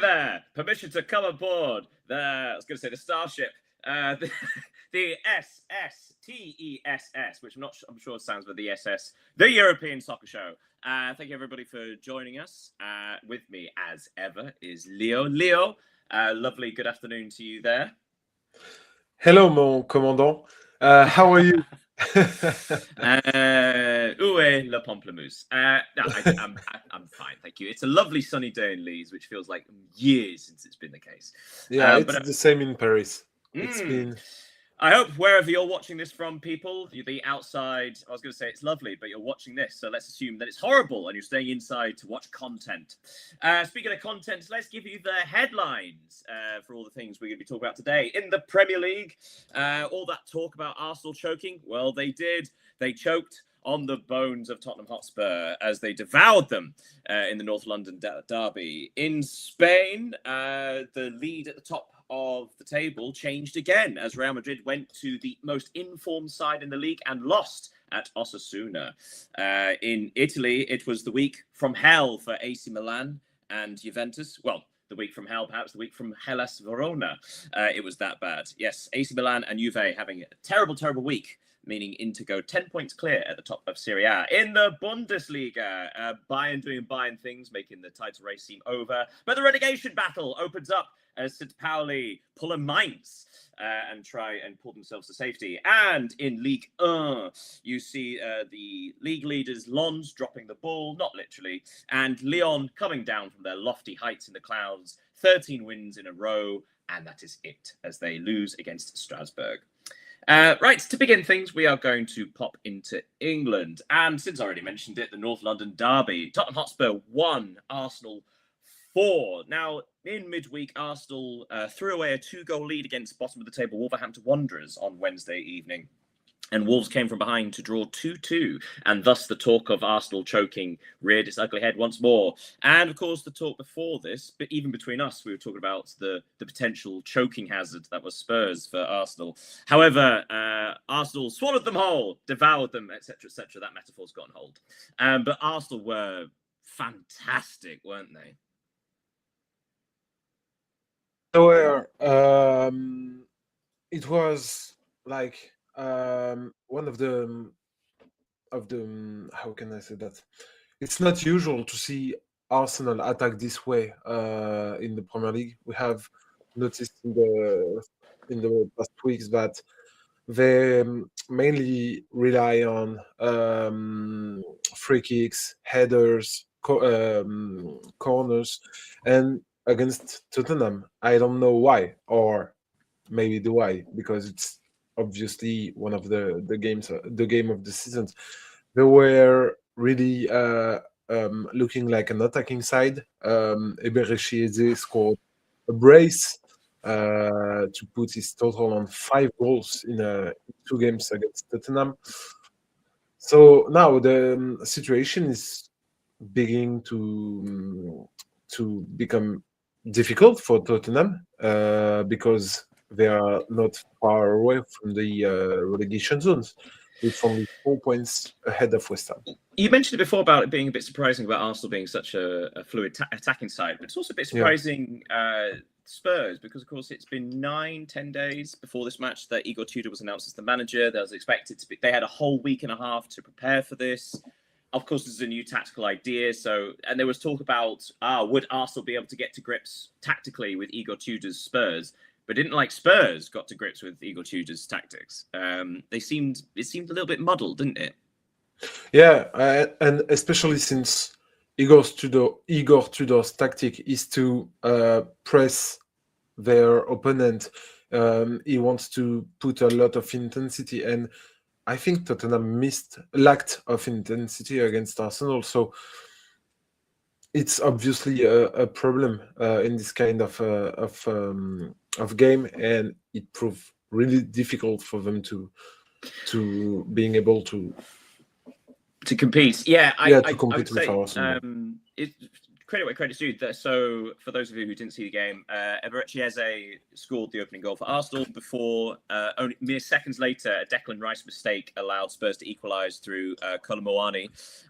there, permission to come aboard I was going to say the Starship, the SSTESS, which I'm sure sounds with the SS, the European Soccer Show. Thank you everybody for joining us. With me, as ever, is Leo. Leo, lovely good afternoon to you there. Hello, mon commandant. How are you? Où est le pamplemousse? No, I'm fine, thank you. It's a lovely sunny day in Leeds, which feels like years since it's been the case. Yeah, it's the same in Paris. It's been. I hope wherever you're watching this from, people, you'll be outside. I was going to say it's lovely, but you're watching this, so let's assume that it's horrible and you're staying inside to watch content. Speaking of content, let's give you the headlines for all the things we're going to be talking about today. In the Premier League, all that talk about Arsenal choking, well, they did. They choked on the bones of Tottenham Hotspur as they devoured them in the North London derby. In Spain, the lead at the top of the table changed again as Real Madrid went to the most informed side in the league and lost at Osasuna. In Italy, it was the week from hell for AC Milan and Juventus. Well, the week from hell, perhaps the week from Hellas Verona. It was that bad. Yes, AC Milan and Juve having a terrible, terrible week, meaning Inter go 10 points clear at the top of Serie A. In the Bundesliga, Bayern doing Bayern things, making the title race seem over. But the relegation battle opens up as St. Pauli pull a Mainz and try and pull themselves to safety. And in Ligue 1, you see the league leaders, Lens, dropping the ball, not literally, and Lyon coming down from their lofty heights in the clouds, 13 wins in a row, and that is it, as they lose against Strasbourg. Right, to begin things, we are going to pop into England. And since I already mentioned it, the North London derby, Tottenham Hotspur 1, Arsenal 4. Now, in midweek, Arsenal threw away a 2-goal lead against bottom of the table Wolverhampton Wanderers on Wednesday evening. And Wolves came from behind to draw 2-2. And thus the talk of Arsenal choking reared its ugly head once more. And of course, the talk before this, but even between us, we were talking about the potential choking hazard that was Spurs for Arsenal. However, Arsenal swallowed them whole, devoured them, etc., etc. That metaphor's got on hold. But Arsenal were fantastic, weren't they? So, it was like one of the how can I say that? It's not usual to see Arsenal attack this way in the Premier League. We have noticed in the past weeks that they mainly rely on free kicks, headers, corners, and against Tottenham, I don't know why, or maybe the why, because it's obviously one of the game of the season. They were really looking like an attacking side. Eberechi Eze scored a brace to put his total on 5 goals in 2 games against Tottenham. So now the situation is beginning to become difficult for Tottenham because they are not far away from the relegation zones, with only 4 points ahead of West Ham. You mentioned it before about it being a bit surprising about Arsenal being such a fluid attacking side, but it's also a bit surprising Spurs, because of course it's been 9-10 days before this match that Igor Tudor was announced as the manager. That was expected to be. They had a whole week and a half to prepare for this. Of course, this is a new tactical idea. And there was talk about, would Arsenal be able to get to grips tactically with Igor Tudor's Spurs? But didn't like Spurs got to grips with Igor Tudor's tactics. It seemed a little bit muddled, didn't it? Yeah, and especially since Igor Tudor's tactic is to press their opponent. He wants to put a lot of intensity, and I think Tottenham lacked of intensity against Arsenal, so it's obviously a problem in this kind of game, and it proved really difficult for them to being able to compete. Yeah, to compete with Arsenal. credit where credit's due. So, for those of you who didn't see the game, Eberechi Eze scored the opening goal for Arsenal before only mere seconds later, a Declan Rice mistake allowed Spurs to equalise through Kolomoani.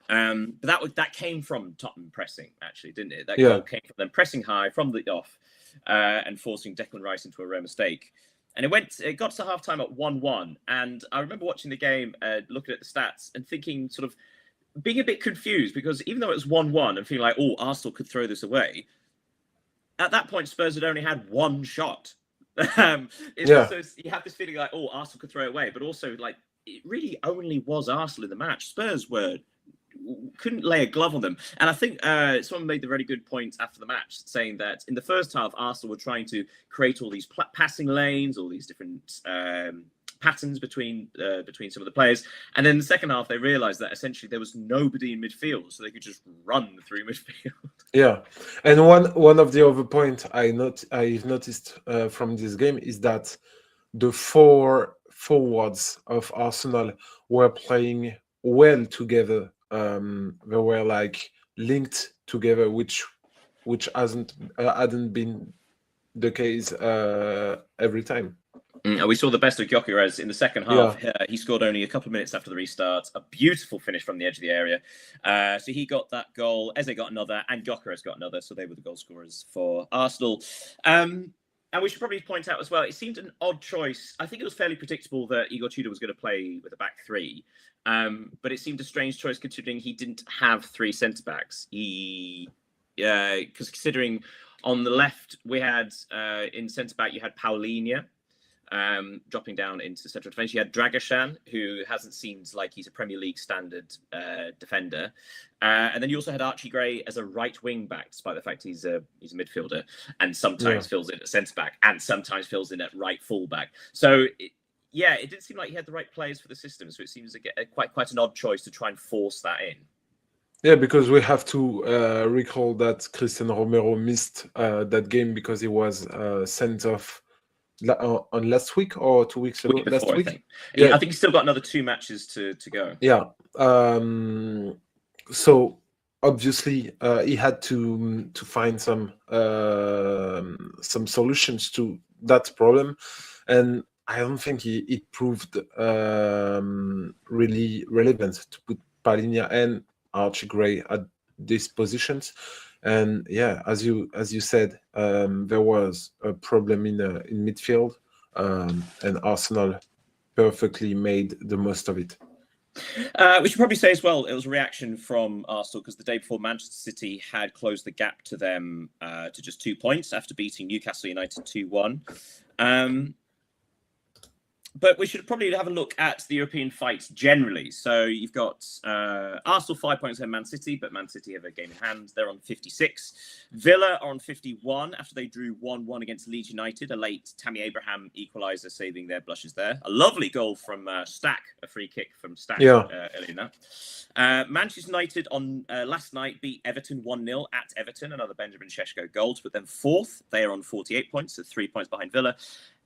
But that came from Tottenham pressing, actually, didn't it? That goal came from them pressing high from the off and forcing Declan Rice into a rare mistake. And it got to half time at 1-1. And I remember watching the game, looking at the stats and thinking, sort of being a bit confused, because even though it was 1-1 and feeling like, oh, Arsenal could throw this away, at that point, Spurs had only had one shot. So you have this feeling like, oh, Arsenal could throw it away. But also, like, it really only was Arsenal in the match. Spurs couldn't lay a glove on them. And I think someone made the very good point after the match, saying that in the first half, Arsenal were trying to create all these passing lanes, all these different patterns between some of the players. And then in the second half, they realised that essentially there was nobody in midfield, so they could just run through midfield. Yeah, and one of the other point I've noticed from this game is that the four forwards of Arsenal were playing well together. They were like linked together, which hadn't been the case every time. We saw the best of Gyökeres in the second half. He scored only a couple of minutes after the restart. A beautiful finish from the edge of the area. So he got that goal. Eze got another, and Gyökeres got another. So they were the goal scorers for Arsenal. And we should probably point out as well, it seemed an odd choice. I think it was fairly predictable that Igor Tudor was going to play with a back three. But it seemed a strange choice considering he didn't have three centre-backs. Because considering on the left, we had in centre-back, you had Paulinho. Dropping down into central defence. You had Dragashan, who hasn't seemed like he's a Premier League standard defender. And then you also had Archie Gray as a right wing back, despite the fact he's a midfielder and sometimes fills in at centre back and sometimes fills in at right full back. So it didn't seem like he had the right players for the system. So it seems quite an odd choice to try and force that in. Yeah, because we have to recall that Cristian Romero missed that game because he was sent off on last week or 2 weeks ago. Before, last week, I think he's still got another 2 matches to go. Yeah. So obviously he had to find some solutions to that problem, and I don't think it proved really relevant to put Paulinho and Archie Gray at these positions. And as you said, there was a problem in midfield, and Arsenal perfectly made the most of it. We should probably say as well, it was a reaction from Arsenal because the day before Manchester City had closed the gap to them to just 2 points after beating Newcastle United 2-1. But we should probably have a look at the European fights generally. So you've got Arsenal 5 points ahead of Man City, but Man City have a game in hand. They're on 56. Villa are on 51 after they drew 1-1 against Leeds United. A late Tammy Abraham equaliser saving their blushes there. A lovely goal from Stack, a free kick from Stack earlier in that. Manchester United on last night beat Everton 1-0 at Everton, another Benjamin Šeško goal to put them fourth. They are on 48 points, so 3 points behind Villa.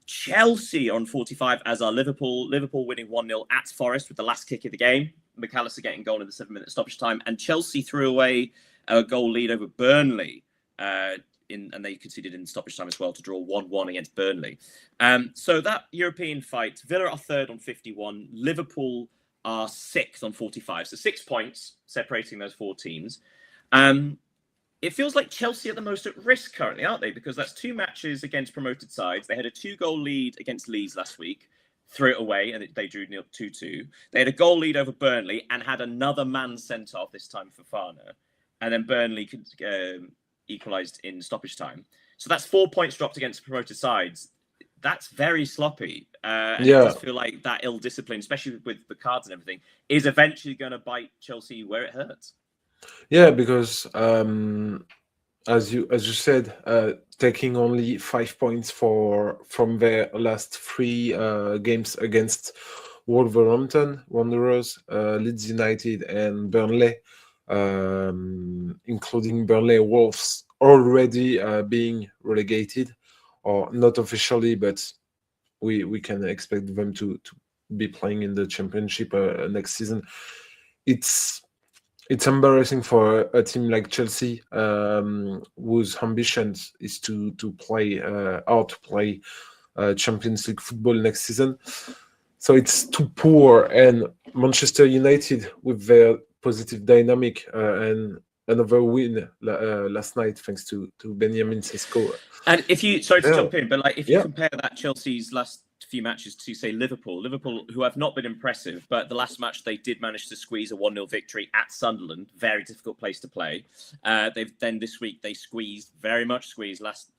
Chelsea on 45, as are Liverpool. Liverpool winning 1-0 at Forest with the last kick of the game. McAllister getting goal in the 7-minute stoppage time. And Chelsea threw away a goal lead over Burnley. And they conceded in stoppage time as well to draw 1-1 against Burnley. So that European fight, Villa are third on 51. Liverpool are sixth on 45. So 6 points separating those four teams. It feels like Chelsea are the most at risk currently, aren't they? Because that's 2 matches against promoted sides. They had a 2-goal lead against Leeds last week, threw it away, and they drew 2-2. They had a goal lead over Burnley and had another man sent off, this time for Fofana. And then Burnley equalised in stoppage time. So that's 4 points dropped against promoted sides. That's very sloppy. And it does feel like that ill discipline, especially with the cards and everything, is eventually going to bite Chelsea where it hurts. Yeah, because as you said, taking only 5 points from their last 3 games against Wolverhampton Wanderers, Leeds United, and Burnley, including Burnley Wolves already being relegated, or not officially, but we can expect them to be playing in the Championship next season. it's embarrassing for a team like Chelsea, whose ambitions is to play or to play Champions League football next season. So it's too poor. And Manchester United, with their positive dynamic and another win last night, thanks to Benjamin Sesko. And if you, sorry to Yeah. jump in, but like if you Yeah. compare that Chelsea's last few matches to say Liverpool, who have not been impressive, but the last match they did manage to squeeze a 1-0 victory at Sunderland, very difficult place to play. They've then this week they very much squeezed last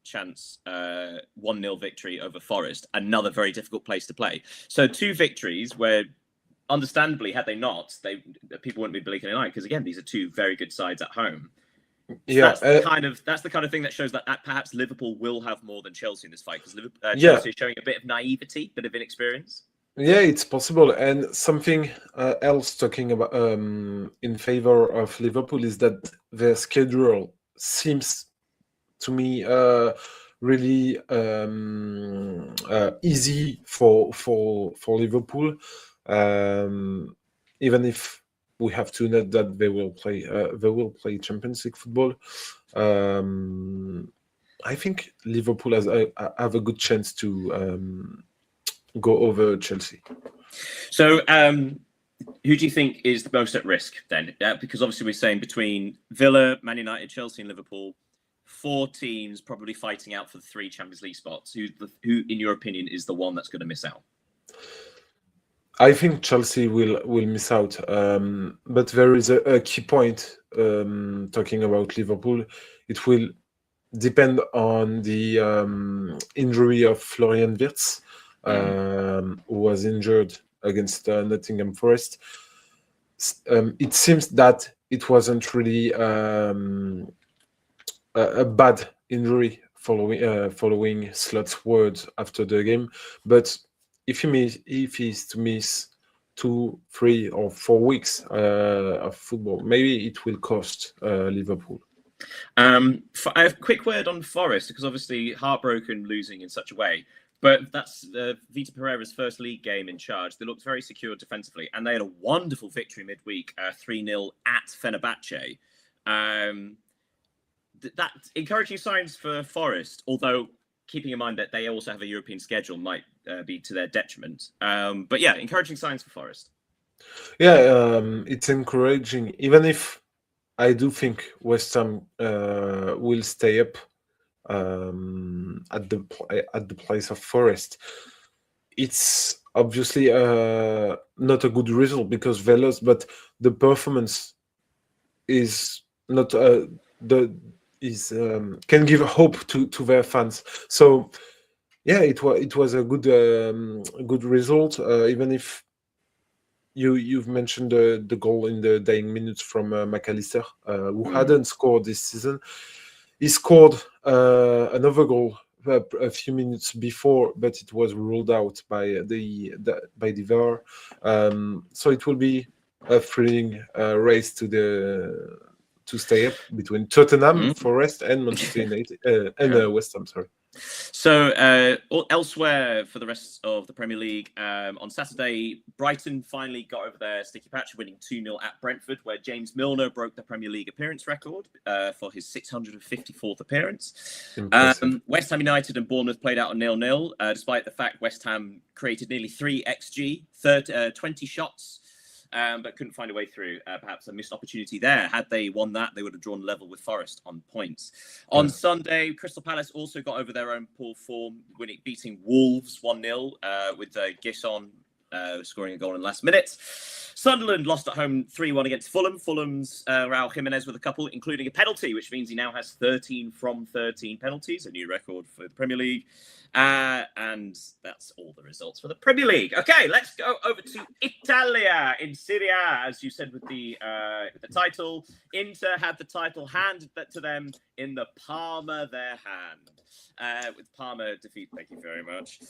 chance 1-0 victory over Forest, another very difficult place to play. So 2 victories where, understandably, had they not, people wouldn't be blinking an eye, because again, these are 2 very good sides at home. So Yeah, that's the kind of thing that shows that perhaps Liverpool will have more than Chelsea in this fight, because Chelsea is showing a bit of naivety, bit of inexperience. yeah, it's possible. And something else talking about in favor of Liverpool is that their schedule seems to me really easy for Liverpool, even if we have to note that they will play Champions League football. I think Liverpool have a good chance to go over Chelsea. So who do you think is the most at risk then? Because obviously we're saying between Villa, Man United, Chelsea and Liverpool, 4 teams probably fighting out for the 3 Champions League spots. Who, in your opinion, is the one that's going to miss out? I think Chelsea will miss out, but there is a key point talking about Liverpool. It will depend on the injury of Florian Wirtz, who was injured against Nottingham Forest. It seems that it wasn't really a bad injury following Slot's words after the game, but if he is to miss 2, 3, or 4 weeks of football, maybe it will cost Liverpool. I have a quick word on Forest, because obviously heartbroken losing in such a way, but that's Vitor Pereira's first league game in charge. They looked very secure defensively, and they had a wonderful victory midweek, 3-0 at Fenerbahce. That encouraging signs for Forest, although keeping in mind that they also have a European schedule might be to their detriment. But yeah, encouraging signs for Forest. Yeah, it's encouraging, even if I do think West Ham will stay up at the place of Forest. It's obviously not a good result because they lost, but the performance is not can give hope to their fans. So yeah, it was a good result, even if you've mentioned the goal in the dying minutes from McAllister, who hadn't scored this season. He scored another goal a few minutes before, but it was ruled out by the VAR. So it will be a thrilling race to stay up between Tottenham, Forest, and Manchester United and West Ham. Sorry. So elsewhere for the rest of the Premier League, on Saturday, Brighton finally got over their sticky patch, winning 2-0 at Brentford, where James Milner broke the Premier League appearance record for his 654th appearance. West Ham United and Bournemouth played out a 0-0, despite the fact West Ham created nearly 3 XG, 20 shots, but couldn't find a way through. Perhaps a missed opportunity there. Had they won that, they would have drawn level with Forest on points. On Sunday, Crystal Palace also got over their own poor form, beating Wolves 1-0 with Gisson scoring a goal in the last minute. Sunderland lost at home 3-1 against Fulham. Fulham's Raul Jimenez with a couple, including a penalty, which means he now has 13 from 13 penalties, a new record for the Premier League. And that's all the results for the Premier League. Okay, let's go over to Italia in Serie A, as you said with the title. Inter had the title handed to them in the palm of their hand. With Parma defeat, thank you very much.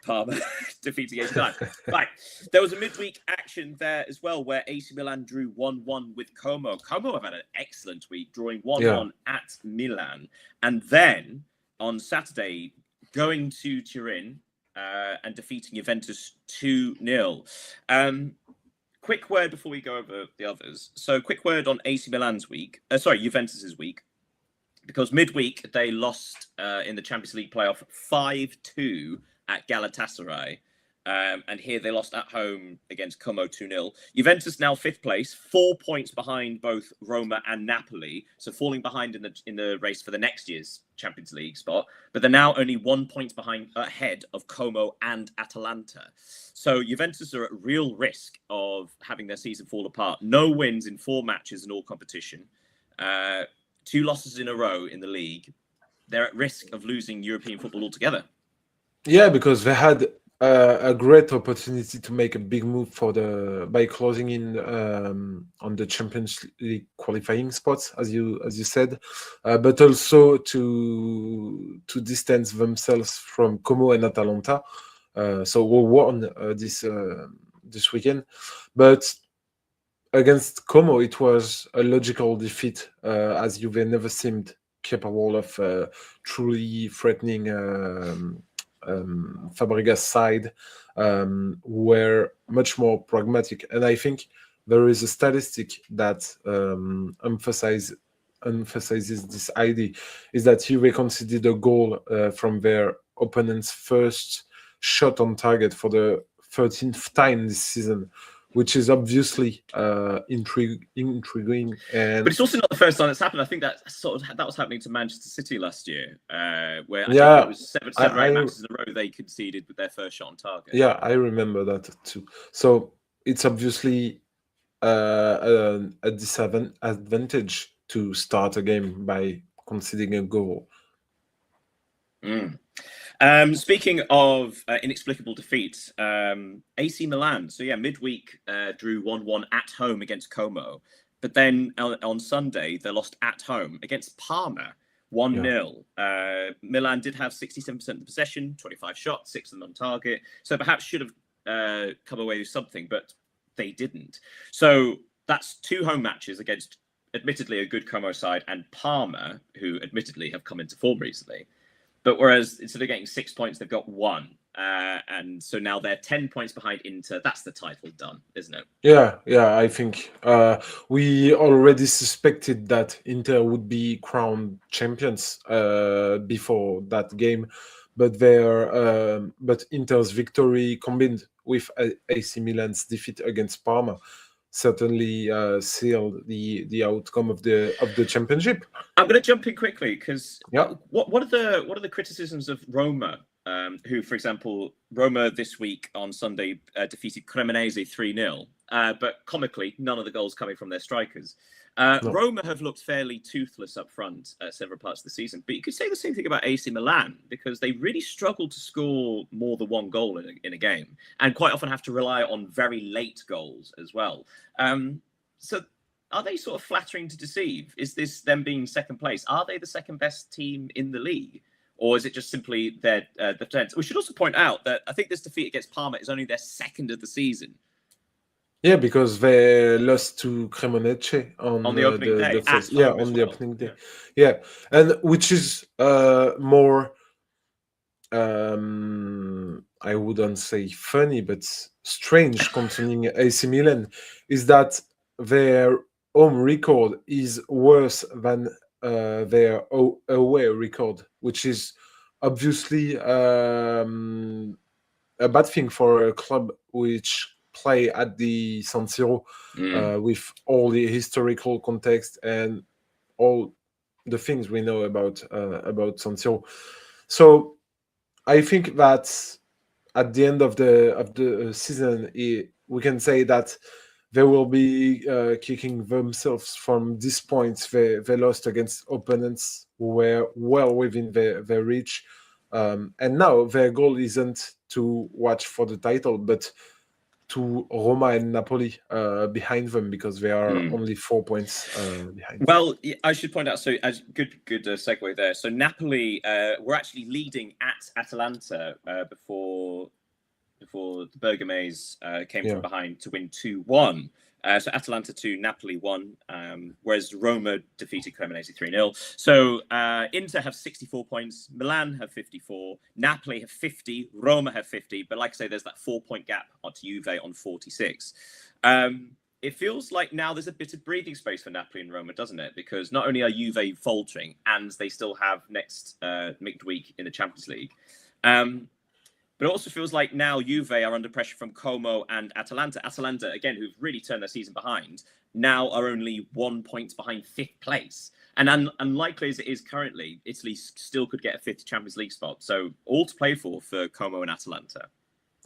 Parma defeating AC Milan. Right, there was a midweek action there as well, where AC Milan drew 1-1 with Como. Como have had an excellent week, drawing 1-1 at Milan, and then on Saturday, going to Turin and defeating Juventus 2-0. quick word before we go over the others. So, quick word on AC Milan's week. Juventus's week. Because midweek they lost in the Champions League playoff 5-2 at Galatasaray. And here they lost at home against Como 2-0. Juventus now 5th place, 4 points behind both Roma and Napoli. So falling behind in the race for the next year's Champions League spot. But they're now only 1 point ahead of Como and Atalanta. So Juventus are at real risk of having their season fall apart. No wins in 4 matches in all competition. 2 losses in a row in the league. They're at risk of losing European football altogether. Yeah, because they had a great opportunity to make a big move by closing in on the Champions League qualifying spots, as you said, but also to distance themselves from Como and Atalanta. So we won this weekend, but against Como, it was a logical defeat, as Juve never seemed capable of truly threatening Fabregas' side, were much more pragmatic. And I think there is a statistic that emphasizes this idea, is that Juve conceded a goal from their opponent's first shot on target for the 13th time this season, which is obviously intriguing. And but it's also not the first time that's happened. I think that was happening to Manchester City last year, where I think it was seven or eight matches in a row they conceded with their first shot on target. Yeah, I remember that too. So it's obviously a disadvantage to start a game by conceding a goal. Speaking of inexplicable defeats, AC Milan. So yeah, midweek drew 1-1 at home against Como, but then on Sunday they lost at home against Parma 1-0. Yeah. Milan did have 67% of the possession, 25 shots, 6 of them on target. So perhaps should have come away with something, but they didn't. So that's 2 home matches against admittedly a good Como side and Parma, who admittedly have come into form recently. But whereas instead of getting 6 points, they've got 1. And so now they're 10 points behind Inter. That's the title done, isn't it? Yeah, I think we already suspected that Inter would be crowned champions before that game. But but Inter's victory combined with AC Milan's defeat against Parma certainly sealed the outcome of the championship. I'm going to jump in quickly because what are the criticisms of Roma? Who, for example, Roma this week on Sunday defeated Cremonese 3-0, but comically none of the goals coming from their strikers. No. Roma have looked fairly toothless up front at several parts of the season, but you could say the same thing about AC Milan because they really struggle to score more than 1 goal in a game and quite often have to rely on very late goals as well. So are they sort of flattering to deceive? Is this them being second place? Are they the second best team in the league? Or is it just simply their defense? We should also point out that I think this defeat against Parma is only their 2nd of the season. Yeah, because they lost to Cremonese on the opening day. On the opening day. Yeah, and which is more, I wouldn't say funny, but strange concerning AC Milan, is that their home record is worse than their away record, which is obviously a bad thing for a club which play at the San Siro with all the historical context and all the things we know about San Siro. So I think that at the end of the season, we can say that they will be kicking themselves from these points they lost against opponents who were well within their reach. And now their goal isn't to watch for the title, but to Roma and Napoli behind them because they are only 4 points behind. Well, I should point out, so as good segue there. So Napoli were actually leading at Atalanta before the Bergames came from behind to win 2-1. So Atalanta 2, Napoli 1, whereas Roma defeated Cremonese 3-0. So Inter have 64 points, Milan have 54, Napoli have 50, Roma have 50. But like I say, there's that 4-point gap to Juve on 46. It feels like now there's a bit of breathing space for Napoli and Roma, doesn't it? Because not only are Juve faltering, and they still have next midweek in the Champions League, but it also feels like now Juve are under pressure from Como and Atalanta. Atalanta, again, who've really turned their season behind, now are only 1 point behind 5th place. And unlikely as it is currently, Italy still could get a 5th Champions League spot. So all to play for Como and Atalanta.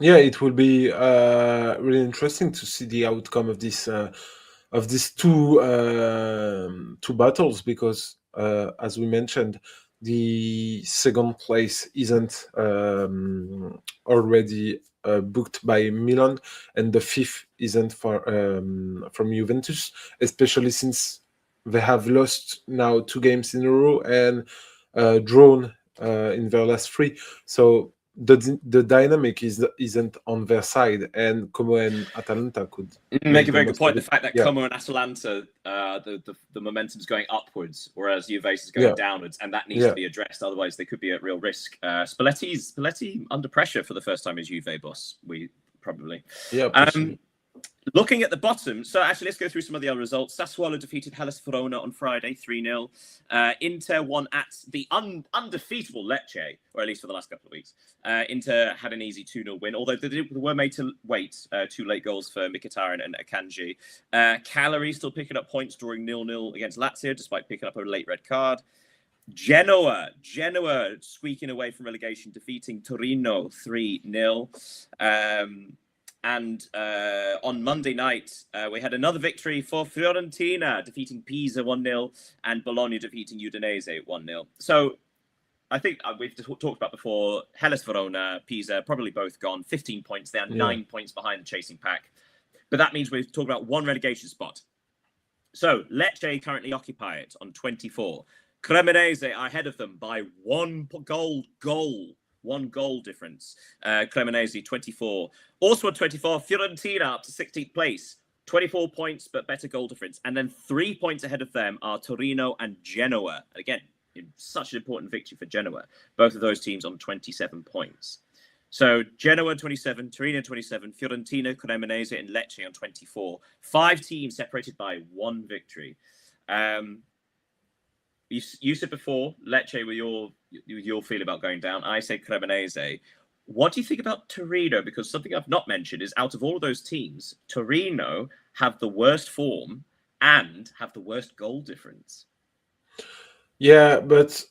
Yeah, it will be really interesting to see the outcome of these two battles, because as we mentioned, the second place isn't already booked by Milan, and the 5th isn't from Juventus, especially since they have lost now 2 games in a row and drawn in their last 3. So the dynamic isn't on their side, and Como and Atalanta could make a the very good most point. of The it. fact that Yeah. Como and Atalanta, the momentum's going upwards, whereas Juventus is going downwards, and that needs to be addressed. Otherwise, they could be at real risk. Spalletti under pressure for the first time as Juve boss. We probably. Yeah, possibly. Looking at the bottom, so actually let's go through some of the other results. Sassuolo defeated Hellas Verona on Friday, 3-0. Inter won at the undefeatable Lecce, or at least for the last couple of weeks. Inter had an easy 2-0 win, although they were made to wait. 2 late goals for Mkhitaryan and Akanji. Cagliari still picking up points, drawing 0-0 against Lazio, despite picking up a late red card. Genoa squeaking away from relegation, defeating Torino 3-0. And on Monday night, we had another victory for Fiorentina, defeating Pisa 1-0, and Bologna defeating Udinese 1-0. So I think we've talked about before, Hellas Verona, Pisa, probably both gone. 15 points. They are 9 points behind the chasing pack. But that means we're talking about 1 relegation spot. So Lecce currently occupy it on 24. Cremonese are ahead of them by 1 goal difference. Cremonese 24. Also at 24, Fiorentina up to 16th place. 24 points, but better goal difference. And then 3 points ahead of them are Torino and Genoa. Again, such an important victory for Genoa. Both of those teams on 27 points. So Genoa 27, Torino 27, Fiorentina, Cremonese, and Lecce on 24. 5 teams separated by 1 victory. You said before, Lecce, with your feel about going down. I say Cremonese. What do you think about Torino? Because something I've not mentioned is, out of all of those teams, Torino have the worst form and have the worst goal difference. Yeah, but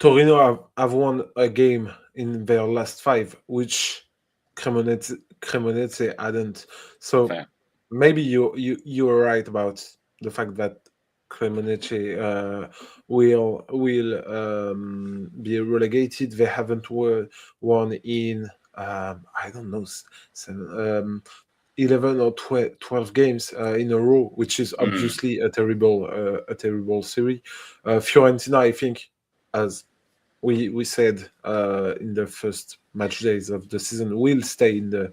Torino have won a game in their last 5, which Cremonese hadn't. So Fair. maybe you're right about the fact that Cremonese will be relegated. They haven't won in I don't know 11 or 12 games in a row, which is obviously a terrible series. Fiorentina, I think, as we said in the first match days of the season, will stay in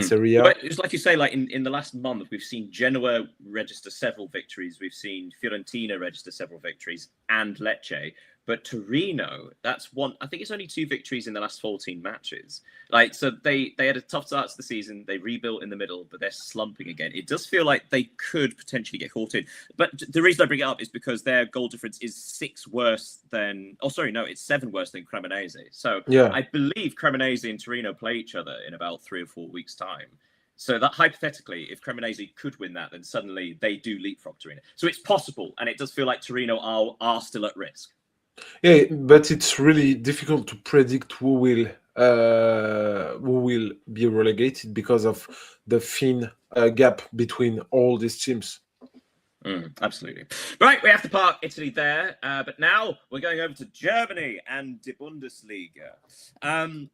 Serie A. But it's like you say, like in the last month, we've seen Genoa register several victories. We've seen Fiorentina register several victories, and Lecce. But Torino, that's one. I think it's only 2 victories in the last 14 matches. Like, so they had a tough start to the season. They rebuilt in the middle, but they're slumping again. It does feel like they could potentially get caught in. But the reason I bring it up is because their goal difference is 6 worse than. Oh, sorry, no, it's 7 worse than Cremonese. So yeah, I believe Cremonese and Torino play each other in about 3 or 4 weeks' time. So that hypothetically, if Cremonese could win that, then suddenly they do leapfrog Torino. So it's possible, and it does feel like Torino are still at risk. Yeah, but it's really difficult to predict who will be relegated because of the thin gap between all these teams. Absolutely. Right, we have to park Italy there. But now we're going over to Germany and the Bundesliga.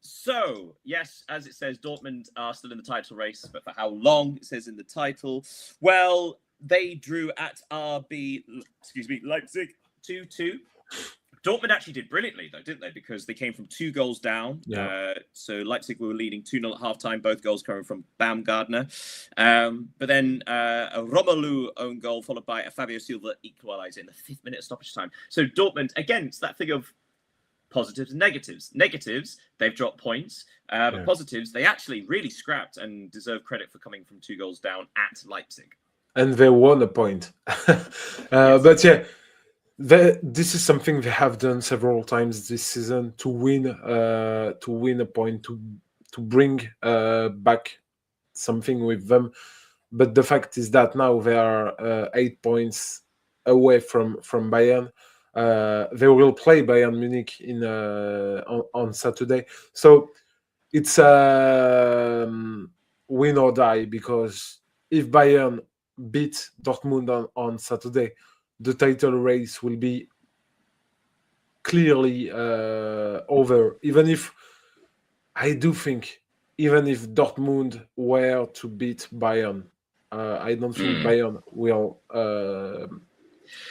So, yes, as it says, Dortmund are still in the title race, but for how long, it says in the title. Well, they drew at Leipzig 2-2. Dortmund actually did brilliantly, though, didn't they? Because they came from 2 goals down. Yeah. So Leipzig were leading 2-0 at halftime, both goals coming from Baumgartner. But then a Romelu own goal, followed by a Fabio Silva equaliser in the 5th minute of stoppage time. So Dortmund, again, it's that thing of positives and negatives. Negatives, they've dropped points. But positives, they actually really scrapped and deserve credit for coming from 2 goals down at Leipzig. And they won a point. But yeah, this is something they have done several times this season to win a point, to bring back something with them. But the fact is that now they are 8 points away from Bayern. They will play Bayern Munich on Saturday, so it's win or die, because if Bayern beat Dortmund on Saturday, the title race will be clearly over. Even if I do think, even if Dortmund were to beat Bayern, I don't think Bayern will.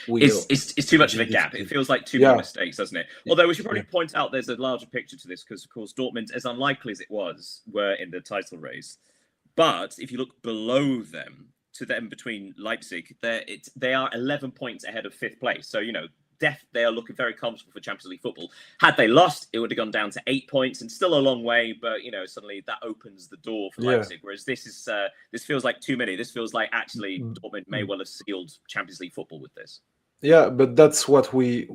It's too much of a gap. It feels like too many mistakes, doesn't it? Although we should probably point out there's a larger picture to this, because, of course, Dortmund, as unlikely as it was, were in the title race. But if you look below them, to them between Leipzig, they are 11 points ahead of 5th place. So, they are looking very comfortable for Champions League football. Had they lost, it would have gone down to 8 points, and still a long way. But suddenly that opens the door for Leipzig. Whereas this feels like too many. This feels like actually Dortmund may well have sealed Champions League football with this. Yeah, but that's what we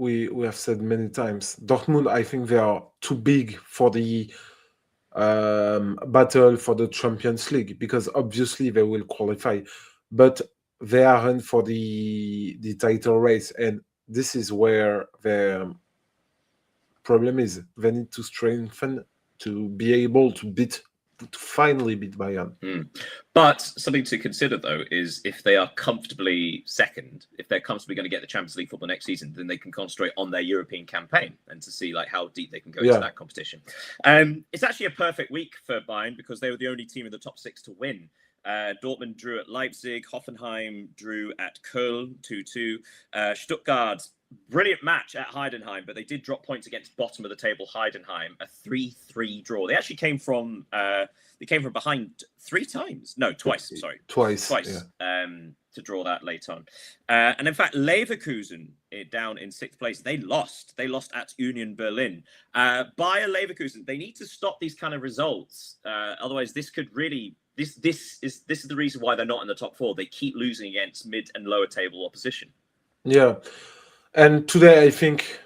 have said many times. Dortmund, I think they are too big for the battle for the Champions League, because obviously they will qualify, but they aren't for the title race, and this is where the problem is. They need to strengthen to be able to finally beat Bayern. But something to consider, though, is if they are comfortably second, if they're comfortably going to get the Champions League football next season, then they can concentrate on their European campaign and to see how deep they can go into that competition. It's actually a perfect week for Bayern, because they were the only team in the top 6 to win. Dortmund drew at Leipzig, Hoffenheim drew at Köln 2-2, Stuttgart, brilliant match at Heidenheim, but they did drop points against bottom of the table Heidenheim, a 3-3 draw. They actually came from behind 3 times. No, twice. Sorry, twice. To draw that late on. And in fact, Leverkusen, down in 6th place, they lost. They lost at Union Berlin. Bayer Leverkusen, they need to stop these kind of results. Otherwise, this could really. This is the reason why they're not in the top 4. They keep losing against mid and lower table opposition. Yeah, and today I think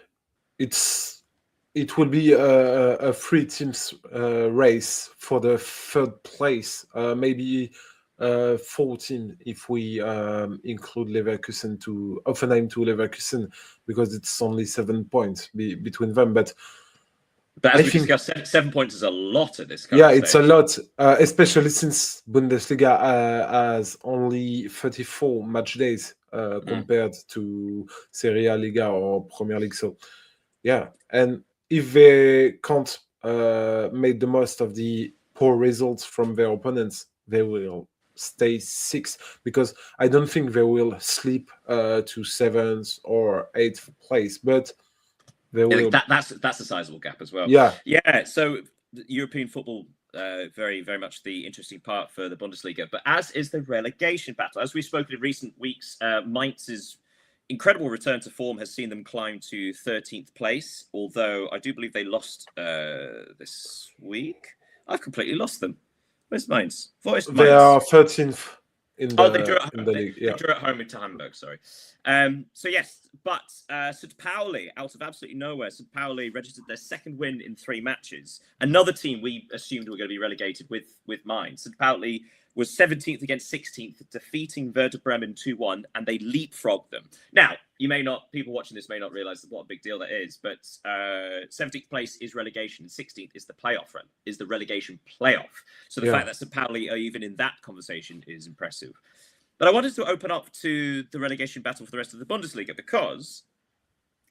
it will be a 3 teams race for the 3rd place. Maybe 14 if we include Leverkusen to Hoffenheim to Leverkusen, because it's only 7 points between them. But as we discussed, 7 points is a lot at this. It's a lot, especially since Bundesliga has only 34 match days compared to Serie A, Liga, or Premier League. So, and if they can't make the most of the poor results from their opponents, they will stay 6, because I don't think they will slip to 7th or 8th place, but that's a sizable gap as well. So European football, very, very much the interesting part for the Bundesliga, but as is the relegation battle. As we've spoken in recent weeks, Mainz's incredible return to form has seen them climb to 13th place, although I do believe they lost this week. I've completely lost them. Where's Mainz? They are 13th in the, they drew at home. league. They drew at home to Hamburg, sorry. So yes, but St. Pauli, out of absolutely nowhere, St. Pauli registered their 2nd win in 3 matches. Another team we assumed were going to be relegated with Mainz. St. Pauli was 17th against 16th, defeating Werder Bremen 2-1, and they leapfrogged them. Now, people watching this may not realize what a big deal that is, but 17th place is relegation, and 16th is the relegation playoff. So the fact that St. Pauli are even in that conversation is impressive. But I wanted to open up to the relegation battle for the rest of the Bundesliga, because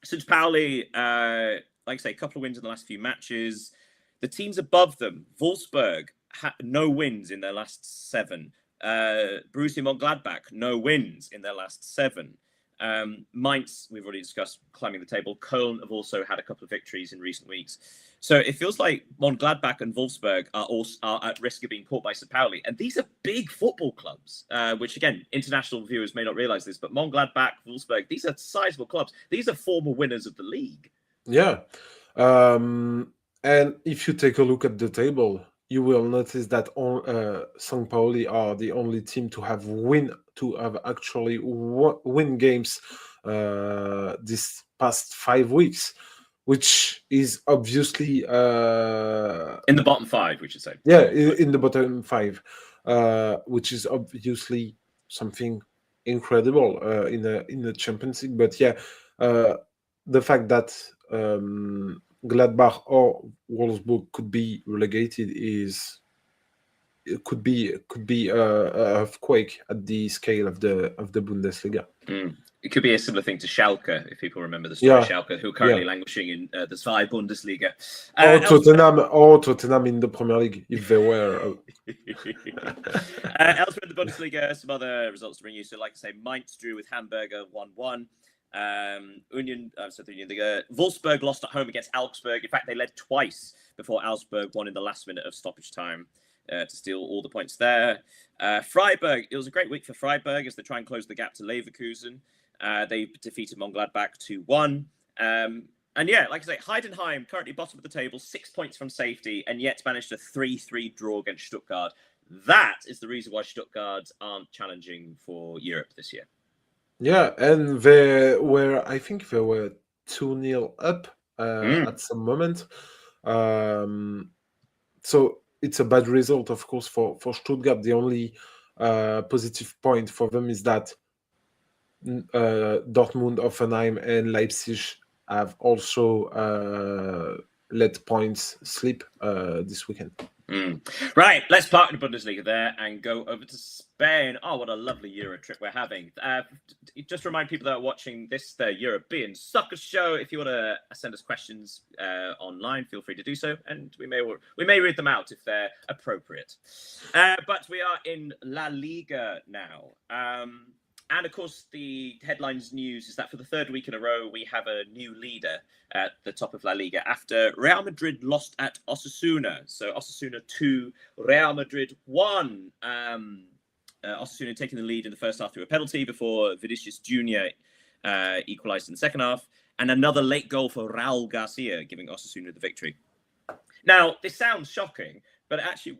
St. Pauli, like I say, a couple of wins in the last few matches. The teams above them, Wolfsburg, no wins in their last 7. Borussia Mönchengladbach, no wins in their last 7. Mainz, we've already discussed climbing the table. Köln have also had a couple of victories in recent weeks. So it feels like Mönchengladbach and Wolfsburg are at risk of being caught by St. Pauli. And these are big football clubs, which, again, international viewers may not realize this, but Mönchengladbach, Wolfsburg, these are sizable clubs. These are former winners of the league. Yeah. And if you take a look at the table, you will notice that St. Pauli are the only team to have actually win games this past 5 weeks, which is obviously in the bottom 5, we should say. Yeah, in the bottom 5, which is obviously something incredible in the Champions League. But yeah, the fact that Gladbach or Wolfsburg could be relegated could be a earthquake at the scale of the Bundesliga. It could be a similar thing to Schalke, if people remember the story of Schalke, who are currently languishing in the Zweite Bundesliga. Or Tottenham in the Premier League, if they were. Elsewhere in the Bundesliga, some other results to bring you. So, like I say, Mainz drew with Hamburger 1-1. Wolfsburg lost at home against Augsburg. In fact, they led twice before Augsburg won in the last minute of stoppage time to steal all the points there. Freiburg, it was a great week for Freiburg as they try and close the gap to Leverkusen. They defeated Mönchengladbach 2-1. And yeah, like I say, Heidenheim currently bottom of the table, 6 points from safety, and yet managed a 3-3 draw against Stuttgart. That is the reason why Stuttgart aren't challenging for Europe this year. Yeah, and I think they were 2-0 up at some moment. So it's a bad result, of course, for Stuttgart. The only positive point for them is that Dortmund, Hoffenheim, and Leipzig have also let points slip this weekend. Right, let's park the Bundesliga there and go over to Spain. Oh, what a lovely Euro trip we're having. Just remind people that are watching this, the European Soccer Show. If you want to send us questions online, feel free to do so, and we may read them out if they're appropriate. But we are in La Liga now. And of course, the headlines news is that for the third week in a row, we have a new leader at the top of La Liga after Real Madrid lost at Osasuna. So Osasuna 2, Real Madrid 1. Osasuna taking the lead in the first half through a penalty before Vinicius Jr. Equalised in the second half. And another late goal for Raul Garcia, giving Osasuna the victory. Now, this sounds shocking, but actually,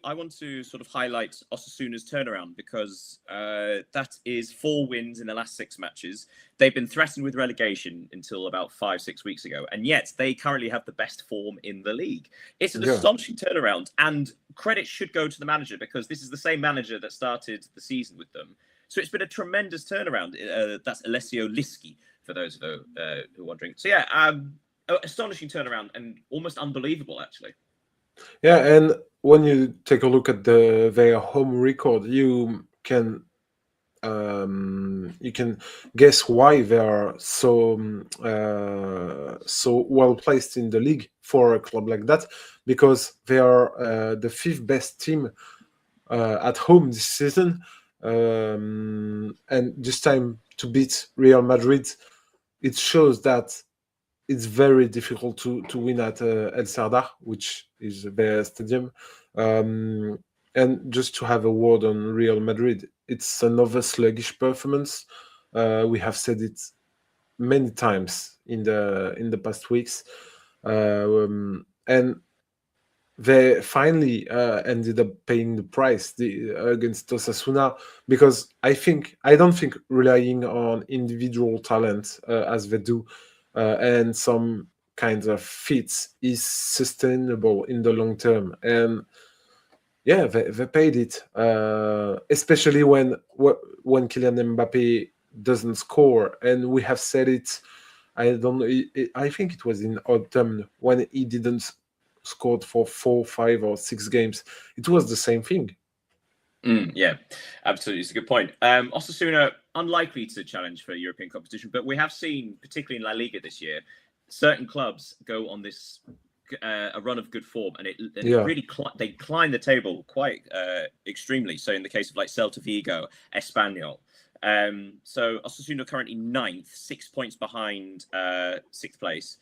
I want to sort of highlight Osasuna's turnaround because that is 4 wins in the last 6 matches. They've been threatened with relegation until about 5-6 weeks ago, and yet they currently have the best form in the league. It's an astonishing turnaround, and credit should go to the manager because this is the same manager that started the season with them. So it's been a tremendous turnaround. That's Alessio Lischi, for those who are wondering. So yeah, astonishing turnaround and almost unbelievable, actually. Yeah, and when you take a look at their home record, you can guess why they are so well placed in the league for a club like that, because they are the 5th best team at home this season, and this time to beat Real Madrid, it shows that it's very difficult to win at El Sardar, which is their stadium. And just to have a word on Real Madrid, it's another sluggish performance. We have said it many times in the past weeks, and they finally ended up paying the price against Osasuna, because I don't think relying on individual talent as they do and some kinds of feats is sustainable in the long term. And yeah, they paid it, especially when Kylian Mbappe doesn't score. And we have said it, I don't know, I think it was in autumn when he didn't scored for 4, 5, or 6 games. It was the same thing. Yeah, absolutely. It's a good point. Osasuna, unlikely to challenge for European competition, but we have seen, particularly in La Liga this year, certain clubs go on this a run of good form, and it really they climb the table quite extremely. So in the case of like Celta Vigo, Espanyol, So Osasuna are currently 9th, 6 points behind 6th place.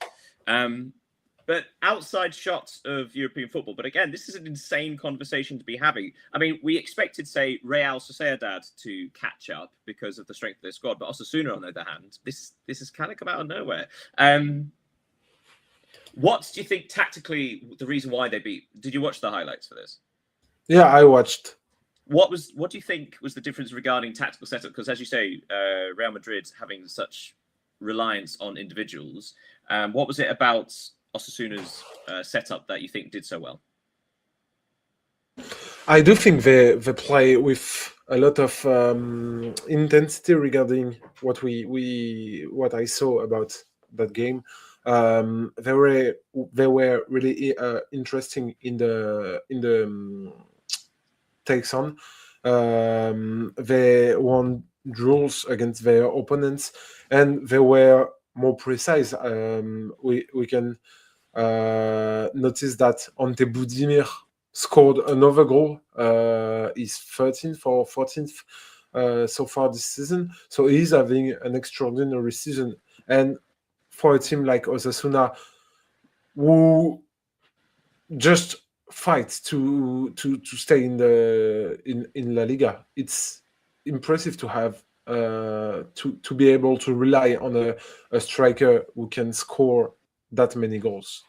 But outside shots of European football. But again, this is an insane conversation to be having. I mean, we expected, say, Real Sociedad to catch up because of the strength of their squad. But Osasuna, on the other hand, this has kind of come out of nowhere. What do you think tactically the reason why they beat? Did you watch the highlights for this? Yeah, I watched. What do you think was the difference regarding tactical setup? Because as you say, Real Madrid having such reliance on individuals. What was it about Osasuna's setup that you think did so well? I do think they play with a lot of intensity regarding what I saw about that game. They were really interesting in the takes on. They won duels against their opponents, and they were more precise. We can notice that Ante Budimir scored another goal. He's 13th or 14th so far this season. So he's having an extraordinary season. And for a team like Osasuna, who just fight to stay in La Liga, it's impressive to have to be able to rely on a striker who can score that many goals.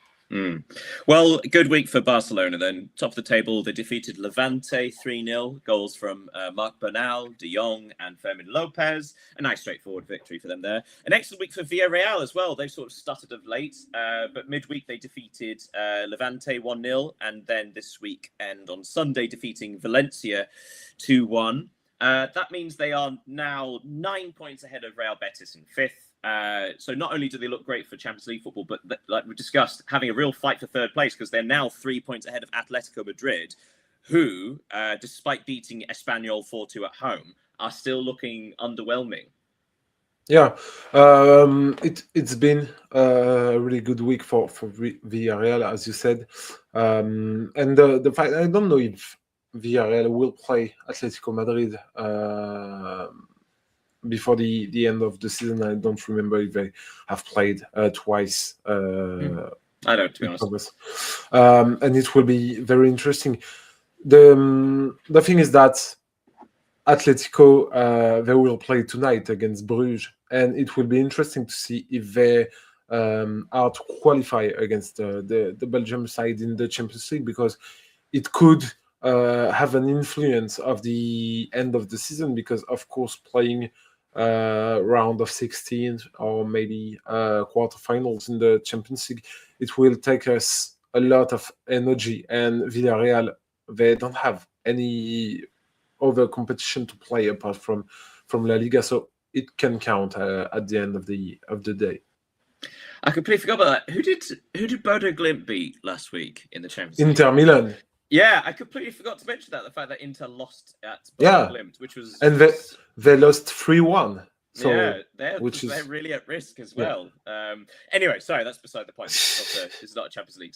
Well, good week for Barcelona then. Top of the table, they defeated Levante 3-0. Goals from Marc Bernal, De Jong and Fermin Lopez. A nice straightforward victory for them there. An excellent week for Villarreal as well. They've sort of stuttered of late, but midweek they defeated Levante 1-0. And then this week and on Sunday defeating Valencia 2-1. That means they are now 9 points ahead of Real Betis in 5th. So not only do they look great for Champions League football, but like we discussed, having a real fight for third place because they're now 3 points ahead of Atletico Madrid, who, despite beating Espanyol 4-2 at home, are still looking underwhelming. Yeah, it's been a really good week for Villarreal, as you said, and the fact I don't know if Villarreal will play Atletico Madrid before the end of the season. I don't remember if they have played twice. I don't, to be honest. And it will be very interesting. The thing is that Atletico they will play tonight against Bruges, and it will be interesting to see if they are to qualify against the Belgium side in the Champions League, because it could have an influence of the end of the season, because of course playing round of 16 or maybe quarterfinals in the Champions League, it will take us a lot of energy, and Villarreal, they don't have any other competition to play apart from La Liga, so it can count at the end of the day. I completely forgot about that. Who did Bodo Glimt beat last week in the Champions League? Inter Milan. Yeah, I completely forgot to mention that, the fact that Inter lost at Bodo Glimt, which was... And they lost 3-1. So, yeah, they're really at risk as well. Yeah. Anyway, sorry, that's beside the point. It's not a Champions League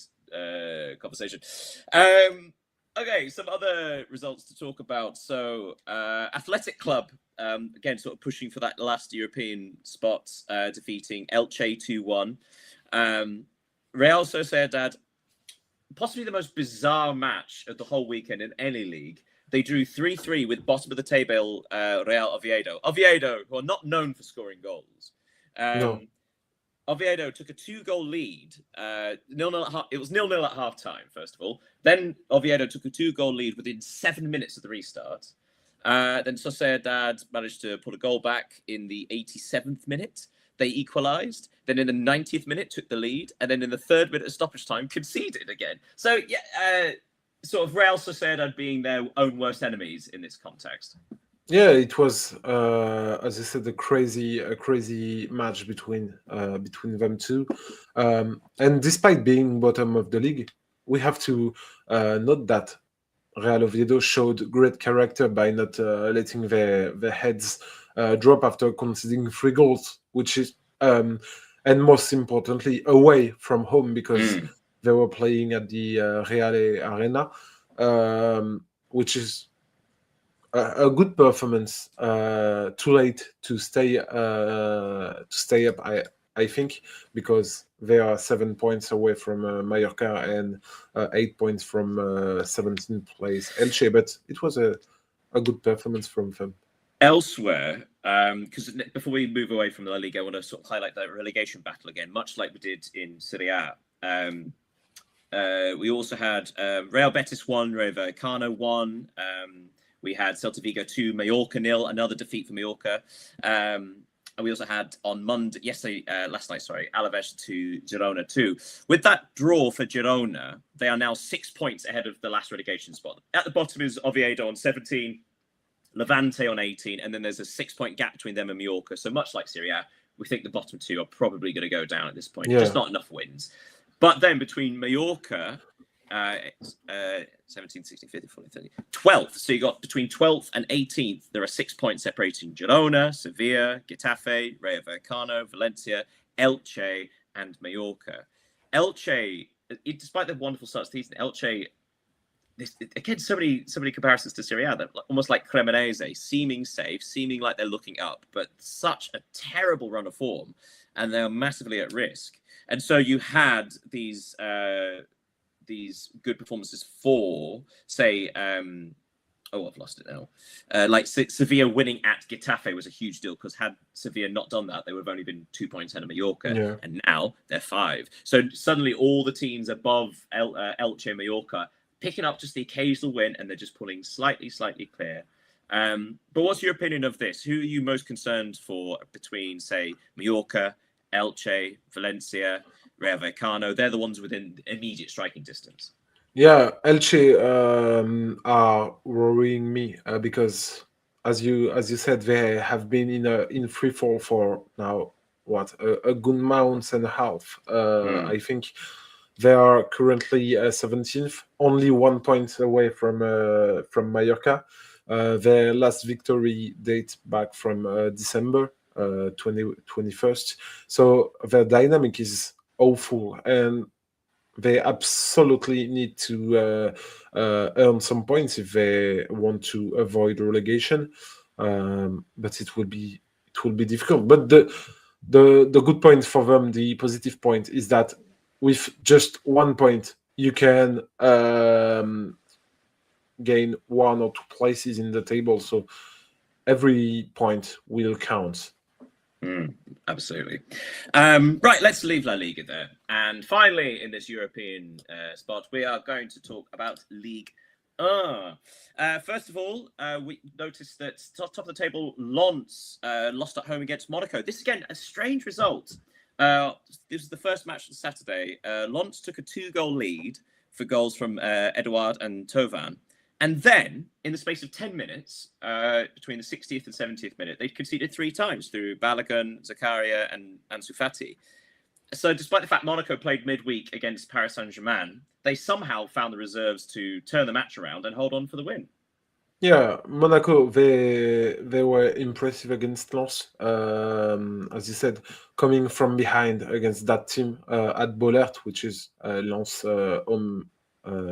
conversation. Okay, some other results to talk about. So, Athletic Club, again, sort of pushing for that last European spot, defeating Elche 2-1. Real Sociedad, possibly the most bizarre match of the whole weekend in any league. They drew 3-3 with bottom of the table Real Oviedo. Oviedo, who are not known for scoring goals. No. Oviedo took a 2-goal lead. It was 0-0 at half-time, first of all. Then Oviedo took a 2-goal lead within 7 minutes of the restart. Then Sociedad managed to put a goal back in the 87th minute. They equalised. Then in the 90th minute, took the lead. And then in the 3rd minute of stoppage time, conceded again. So, yeah, sort of Real Sociedad being their own worst enemies in this context. Yeah, it was, as I said, a crazy match between them two. And despite being bottom of the league, we have to note that Real Oviedo showed great character by not letting their heads drop after conceding 3 goals, which is, and most importantly, away from home, because they were playing at the Reale Arena, which is a good performance. Too late to stay up. I think because they are 7 points away from Mallorca and 8 points from 17th place Elche. But it was a good performance from them. Elsewhere, because before we move away from the La Liga, I want to sort of highlight that relegation battle again, much like we did in Serie A. We also had Real Betis 1, Rayo Vallecano 1. We had Celta Vigo 2, Mallorca 0, another defeat for Mallorca. And we also had on Monday, last night, Alaves 2, Girona 2. With that draw for Girona, they are now 6 points ahead of the last relegation spot. At the bottom is Oviedo on 17, Levante on 18, and then there's a 6-point gap between them and Mallorca. So much like Serie A, we think the bottom two are probably going to go down at this point. Yeah. Just not enough wins. But then between Mallorca, 17, 16, 15, 14, 13, 12th. So you got between 12th and 18th, there are 6 points separating Girona, Sevilla, Getafe, Rayo Vallecano, Valencia, Elche, and Mallorca. Elche, despite their wonderful start to the season, Elche, again, so many comparisons to Serie A. They're almost like Cremonese, seeming safe, seeming like they're looking up, but such a terrible run of form, and they're massively at risk. And so you had these good performances for, say, I've lost it now. Like Sevilla winning at Getafe was a huge deal because had Sevilla not done that, they would have only been 2 points ahead of Mallorca, and now they're 5. So suddenly all the teams above Elche and Mallorca picking up just the occasional win, and they're just pulling slightly clear. But what's your opinion of this? Who are you most concerned for between, say, Mallorca, Elche, Valencia, Rayo Vallecano? They're the ones within immediate striking distance. Yeah, Elche are worrying me because, as you said, they have been in free fall for now a good month and a half. I think they are currently 17th, only 1 point away from Mallorca. Their last victory dates back from December 21st. So their dynamic is awful, and they absolutely need to earn some points if they want to avoid relegation. But it will be difficult. But the good point for them, the positive point, is that with just 1 point, you can gain 1 or 2 places in the table. So every point will count. Absolutely. Right, let's leave La Liga there. And finally, in this European spot, we are going to talk about Ligue 1. First of all, we noticed that top of the table, Lens lost at home against Monaco. This, again, a strange result. This was the first match on Saturday. Lens took a 2-goal lead for goals from Edouard and Thauvin. And then, in the space of 10 minutes, between the 60th and 70th minute, they conceded 3 times through Balogun, Zakaria, and Ansu Fati. So despite the fact Monaco played midweek against Paris Saint-Germain, they somehow found the reserves to turn the match around and hold on for the win. Yeah, Monaco, they were impressive against Lens. As you said, coming from behind against that team at Bollert, which is Lens' home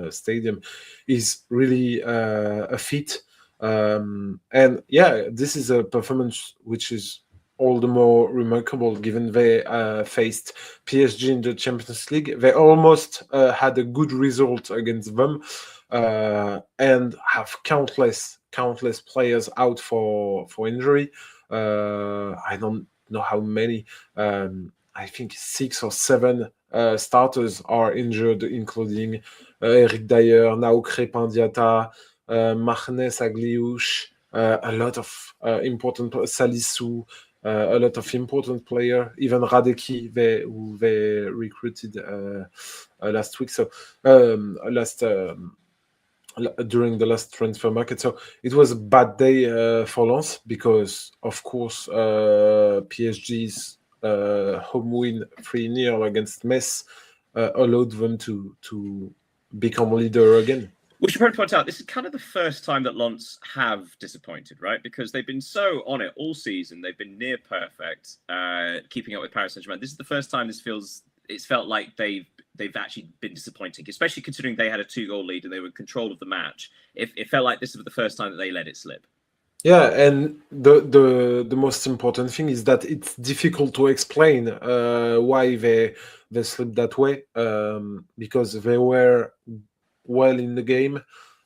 stadium, is really a feat. And yeah, this is a performance which is all the more remarkable given they faced PSG in the Champions League. They almost had a good result against them and have countless players out for injury. I don't know how many. I think 6 or 7 starters are injured, including Eric Dyer, now Crépin Diatta, Marnes Agliouche, a lot of important Salissou, a lot of important players, even Radecki, who they recruited last week. So during the last transfer market. So it was a bad day for Lens because, of course, PSG's home win 3-0 against Metz allowed them to become leader again. We should probably point out, this is kind of the first time that Lens have disappointed, right? Because they've been so on it all season. They've been near perfect, keeping up with Paris Saint-Germain. This is the first time it's felt like they've they've actually been disappointing, especially considering they had a 2-goal lead and they were in control of the match. It felt like this was the first time that they let it slip. Yeah, and the most important thing is that it's difficult to explain why they slipped that way, because they were well in the game,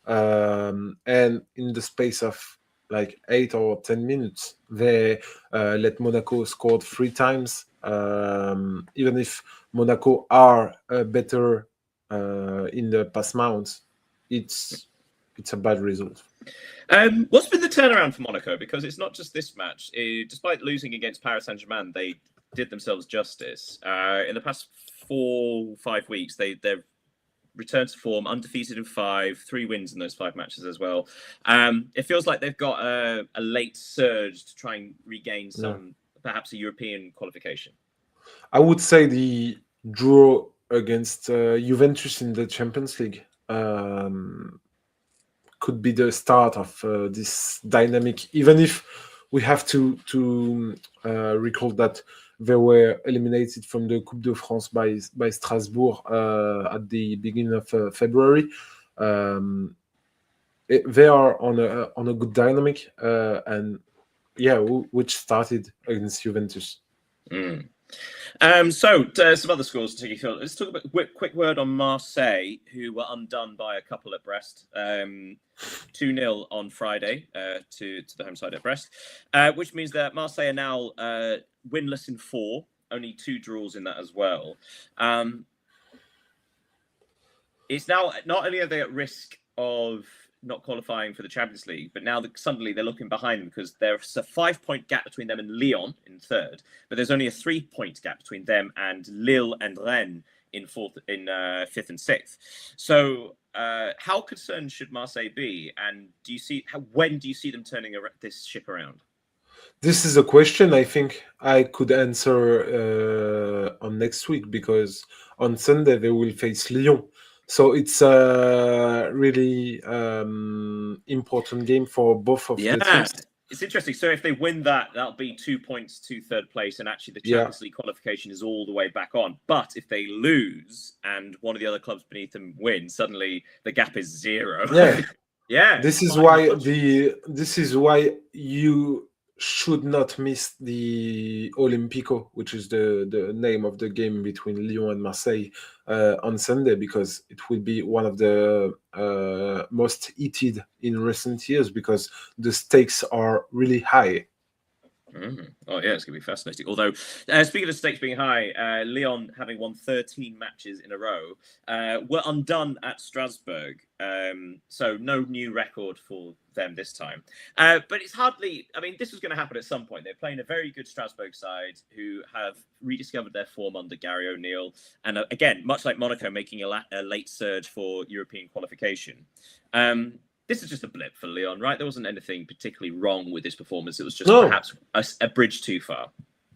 and in the space of like 8 or 10 minutes, they let Monaco scored 3 times. Even if Monaco are better in the pass mounts, it's a bad result. What's been the turnaround for Monaco? Because it's not just this match. Despite losing against Paris Saint-Germain, they did themselves justice. In the past 4-5 weeks, they've returned to form, undefeated in 5, 3 wins in those 5 matches as well. It feels like they've got a late surge to try and regain perhaps a European qualification. I would say the draw against Juventus in the Champions League could be the start of this dynamic, even if we have to recall that they were eliminated from the Coupe de France by Strasbourg at the beginning of February. They are on a good dynamic, and which started against Juventus. So some other scores to take you through. Let's talk about quick word on Marseille, who were undone by a couple at Brest. 2-0 on Friday to the home side at Brest, which means that Marseille are now winless in 4, only 2 draws in that as well. It's now not only are they at risk of not qualifying for the Champions League, but now suddenly they're looking behind them because there's a 5-point gap between them and Lyon in 3rd, but there's only a 3-point gap between them and Lille and Rennes in 5th and 6th. So how concerned should Marseille be, and when do you see them turning this ship around? This is a question I think I could answer on next week, because on Sunday they will face Lyon. So it's a really important game for both of the teams. It's interesting. So if they win that, that'll be 2 points to 3rd place, and actually the Champions League qualification is all the way back on. But if they lose and one of the other clubs beneath them wins, suddenly the gap is 0. Yeah. This is why you should not miss the Olympico, which is the name of the game between Lyon and Marseille on Sunday, because it will be one of the most heated in recent years, because the stakes are really high. Oh yeah, it's going to be fascinating. Although, speaking of stakes being high, Lyon, having won 13 matches in a row, were undone at Strasbourg. So no new record for them this time. But it's hardly, this was going to happen at some point. They're playing a very good Strasbourg side who have rediscovered their form under Gary O'Neill. And again, much like Monaco, making a late surge for European qualification. This is just a blip for Lyon, right? There wasn't anything particularly wrong with this performance. It was just perhaps a bridge too far.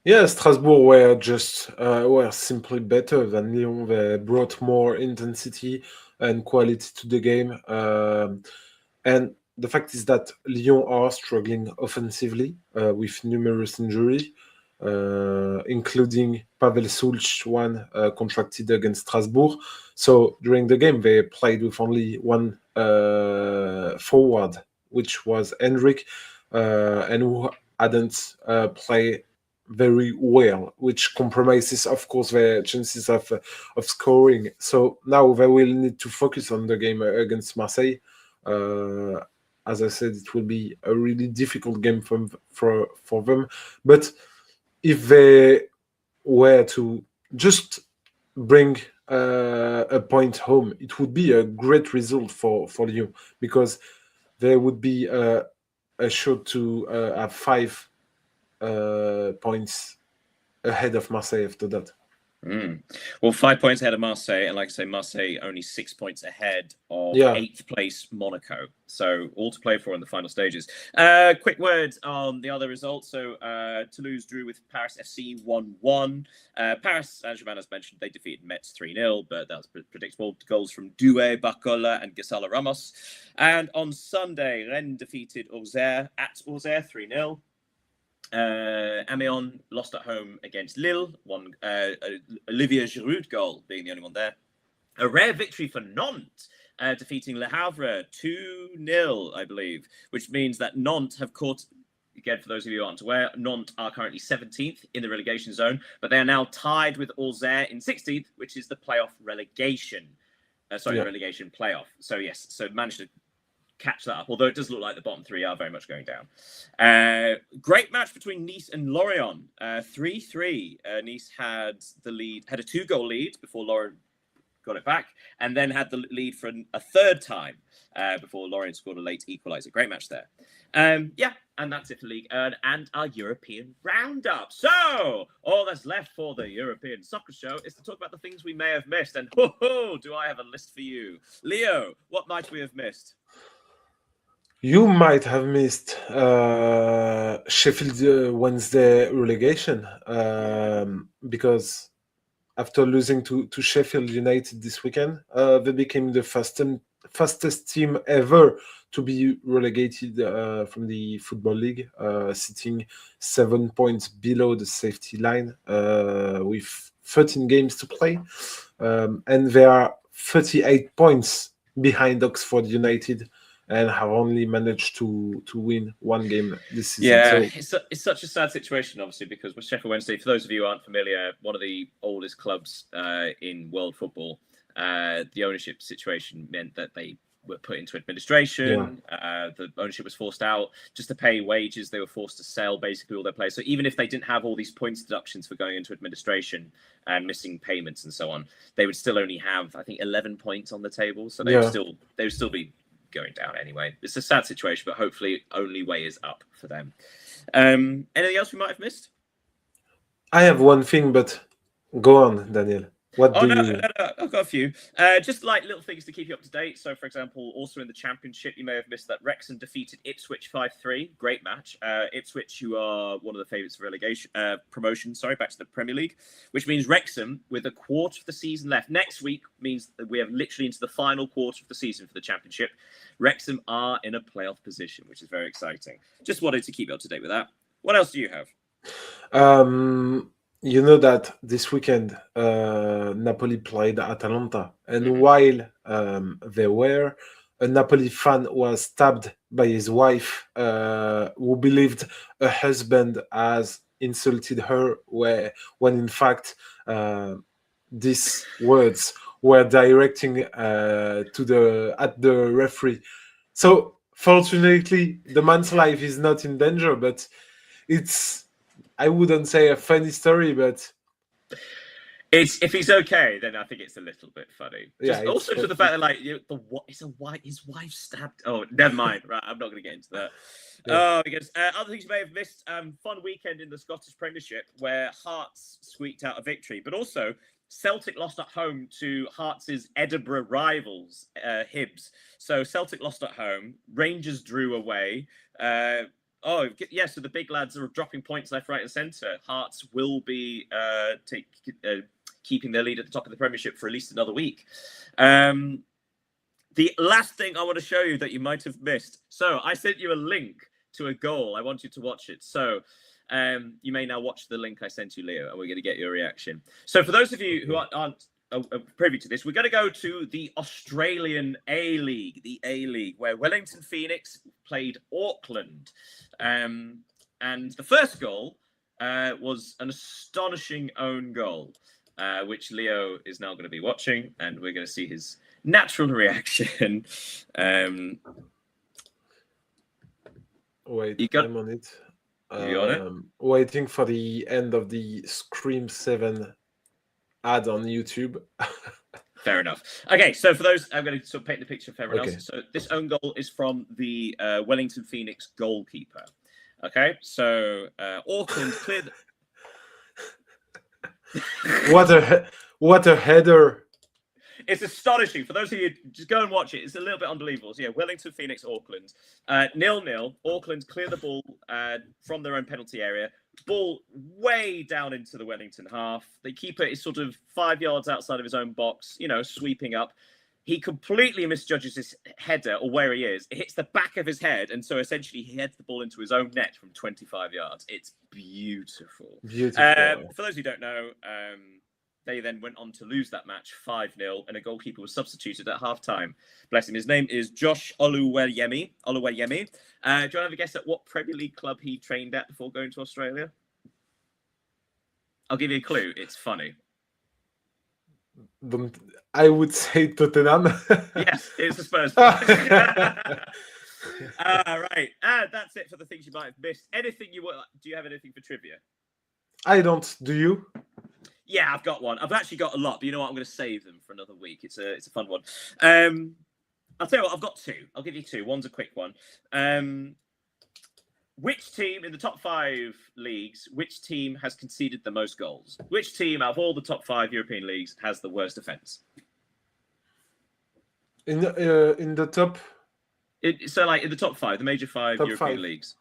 Yeah, Strasbourg were simply better than Lyon. They brought more intensity and quality to the game. And the fact is that Lyon are struggling offensively with numerous injuries, including Pavel Sulch, one contracted against Strasbourg. So during the game, they played with only one forward, which was Hendrik, and who hadn't played very well, which compromises, of course, their chances of scoring. So now they will need to focus on the game against Marseille. As I said, it will be a really difficult game for them. But if they were to just bring a point home, it would be a great result for Lyon, because they would be assured to have 5 points ahead of Marseille after that. Well, 5 points ahead of Marseille, and like I say, Marseille only 6 points ahead of 8th place Monaco. So all to play for in the final stages. Quick word on the other results. So Toulouse drew with Paris FC 1-1. Paris Saint-Germain, as mentioned, they defeated Metz 3-0, but that was predictable. Goals from Doué, Barcola, and Gisela Ramos. And on Sunday, Rennes defeated Auxerre at Auxerre 3-0. Amiens lost at home against Lille. One Olivier Giroud goal being the only one there. A rare victory for Nantes, defeating Le Havre 2-0, I believe, which means that Nantes have caught. Again, for those of you who aren't aware, Nantes are currently 17th in the relegation zone, but they are now tied with Auxerre in 16th, which is the playoff relegation. The relegation playoff. So yes, so managed to catch that up, although it does look like the bottom three are very much going down. Great match between Nice and Lorient, 3-3. Nice had the lead, had a 2-goal lead before Lorient got it back, and then had the lead for a third time before Lorient scored a late equaliser. Great match there. And that's it for League and our European roundup. So all that's left for the European Soccer Show is to talk about the things we may have missed. And do I have a list for you, Leo? What might we have missed? You might have missed Sheffield Wednesday relegation because after losing to Sheffield United this weekend, they became the fastest team ever to be relegated from the Football League, sitting 7 points below the safety line with 13 games to play. And they are 38 points behind Oxford United and have only managed to win one game this season. Yeah, so it's such a sad situation, obviously, because with Sheffield Wednesday, for those of you who aren't familiar, one of the oldest clubs in world football, the ownership situation meant that they were put into administration. The ownership was forced out just to pay wages. They were forced to sell basically all their players. So even if they didn't have all these points deductions for going into administration and missing payments and so on, they would still only have, I think, 11 points on the table. So they would still be going down anyway. It's a sad situation, but hopefully only way is up for them. Anything else we might have missed? I have one thing, but go on, Daniel. What do you... I've got a few. Just like little things to keep you up to date. So, for example, also in the Championship, you may have missed that Wrexham defeated Ipswich 5-3. Great match. Ipswich, who are one of the favourites for relegation promotion, back to the Premier League, which means Wrexham, with a quarter of the season left. Next week means that we have literally into the final quarter of the season for the Championship. Wrexham are in a playoff position, which is very exciting. Just wanted to keep you up to date with that. What else do you have? You know that this weekend Napoli played Atalanta, and while they were, a Napoli fan was stabbed by his wife, who believed her husband has insulted her, when in fact these words were directing at the referee. So fortunately, the man's life is not in danger, but it's, I wouldn't say a funny story, but if he's okay, then I think it's a little bit funny. Just also to the fact that his wife stabbed. Oh, never mind. Right, I'm not going to get into that. Because other things you may have missed. Fun weekend in the Scottish Premiership where Hearts squeaked out a victory, but also Celtic lost at home to Hearts' Edinburgh rivals, Hibs. So Celtic lost at home. Rangers drew away. So the big lads are dropping points left, right, and centre. Hearts will be keeping their lead at the top of the Premiership for at least another week. The last thing I want to show you that you might have missed. So I sent you a link to a goal. I want you to watch it. So you may now watch the link I sent you, Leo, and we're going to get your reaction. So for those of you who aren't privy to this, we're going to go to the Australian A-League, where Wellington Phoenix played Auckland. And the first goal was an astonishing own goal, which Leo is now going to be watching, and we're going to see his natural reaction. Wait, I'm on it. You on it? Waiting for the end of the Scream 7 ad on YouTube. Fair enough. Okay, so for those, I'm going to sort of paint the picture for everyone else. So this own goal is from the Wellington Phoenix goalkeeper. Okay, so Auckland cleared. What a header! It's astonishing. For those of you, just go and watch it. It's a little bit unbelievable. So yeah, Wellington Phoenix, Auckland, 0-0. Auckland clear the ball from their own penalty area. Ball way down into the Wellington half. The keeper is sort of 5 yards outside of his own box, sweeping up. he completely misjudges his header or where he is. It hits the back of his head, and so essentially he heads the ball into his own net from 25 yards. It's beautiful. Beautiful. For those who don't know, they then went on to lose that match 5-0, and a goalkeeper was substituted at half-time. Bless him. His name is Josh Oluwayemi. Do you want to have a guess at what Premier League club he trained at before going to Australia? I'll give you a clue. It's funny. I would say Tottenham. Yes, it's the Spurs. Right. That's it for the things you might have missed. Anything you want? Do you have anything for trivia? I don't. Do you? Yeah, I've got one. I've actually got a lot, but you know what? I'm going to save them for another week. It's a fun one. I'll tell you what. I've got two. I'll give you two. One's a quick one. Which team in the top 5 leagues, which team has conceded the most goals? Which team out of all the top 5 European leagues has the worst defense? In the top? So, like, in the top 5, the major 5 top European 5 leagues.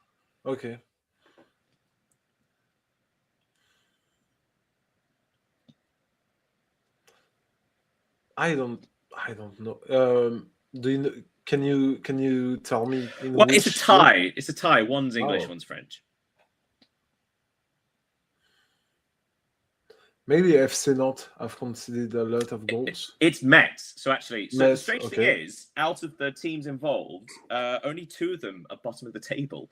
Okay. I don't know. Do you know? Can you tell me? Well, it's a tie. It's a tie. One's English, one's French. Maybe FC Nantes have conceded a lot of goals. It's Metz. So actually, the strange okay. thing is, out of the teams involved, only 2 of them are bottom of the table,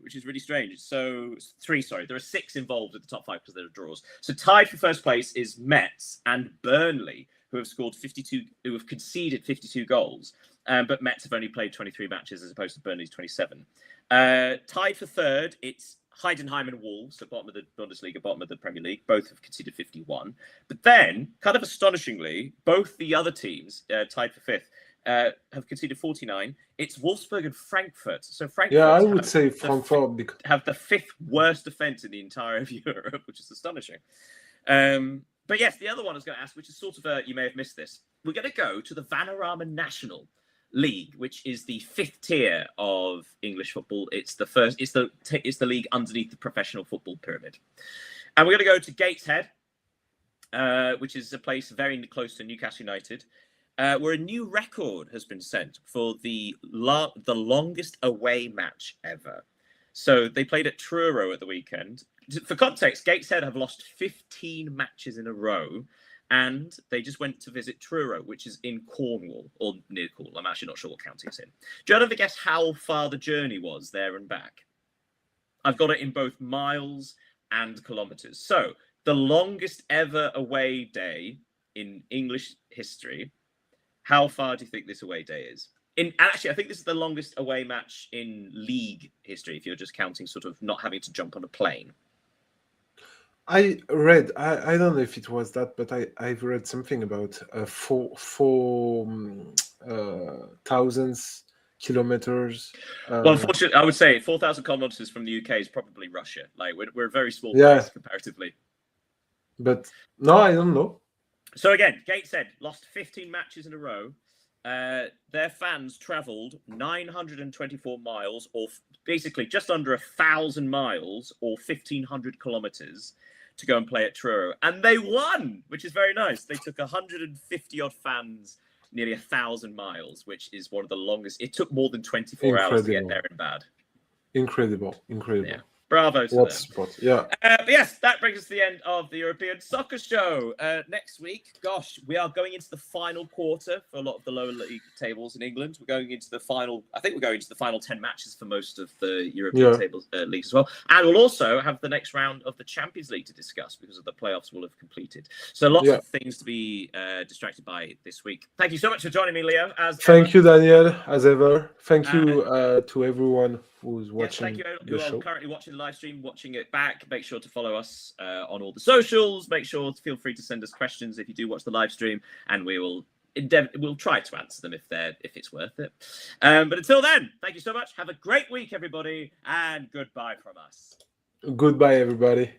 which is really strange. So 3, sorry. There are 6 involved at the top 5 because there are draws. So tied for first place is Metz and Burnley, who have scored 52, who have conceded 52 goals. But Metz have only played 23 matches as opposed to Burnley's 27. Tied for third, it's Heidenheim and Wolves, so bottom of the Bundesliga, bottom of the Premier League. Both have conceded 51. But then, kind of astonishingly, both the other teams, tied for fifth, have conceded 49. It's Wolfsburg and Frankfurt. So Frankfurt, yeah, I would say Frankfurt have the 5th worst defense in the entire of Europe, which is astonishing. But yes, the other one I was going to ask, which is sort of you may have missed this. We're going to go to the Vanarama National League, which is the 5th tier of English football. It's the first. It's the league underneath the professional football pyramid. And we're going to go to Gateshead, which is a place very close to Newcastle United, where a new record has been set for the longest away match ever. So they played at Truro at the weekend. For context, Gateshead have lost 15 matches in a row, and they just went to visit Truro, which is in Cornwall, or near Cornwall. I'm actually not sure what county it's in. Do you have to guess how far the journey was there and back? I've got it in both miles and kilometres. So the longest ever away day in English history, how far do you think this away day is? Actually, I think this is the longest away match in league history, if you're just counting sort of not having to jump on a plane. I read, I don't know if it was that, but I've read something about 4,000 kilometers. Well, unfortunately, I would say 4,000 kilometers from the UK is probably Russia. Like we're a very small place comparatively. But no, I don't know. So again, Gateshead lost 15 matches in a row. Their fans travelled 924 miles, or basically just under 1,000 miles, or 1,500 kilometers, to go and play at Truro, and they won, which is very nice. They took 150 odd fans, nearly 1,000 miles, which is one of the longest. It took more than 24 hours to get there and back. Incredible. Yeah. Bravo to what them. Spot. Yeah. But yes, that brings us to the end of the European Soccer Show. Next week, gosh, we are going into the final quarter for a lot of the lower league tables in England. We're going into the final. I think we're going into the final 10 matches for most of the European tables leagues as well. And we'll also have the next round of the Champions League to discuss because of the playoffs will have completed. So lots of things to be distracted by this week. Thank you so much for joining me, Leo. Thank you, Daniel, as ever. Thank you to everyone who's watching. Thank you, who are currently watching the live stream, watching it back. Make sure to follow us on all the socials. Make sure to feel free to send us questions if you do watch the live stream, and we'll try to answer them if it's worth it. But until then, thank you so much. Have a great week, everybody, and goodbye from us. Goodbye, everybody.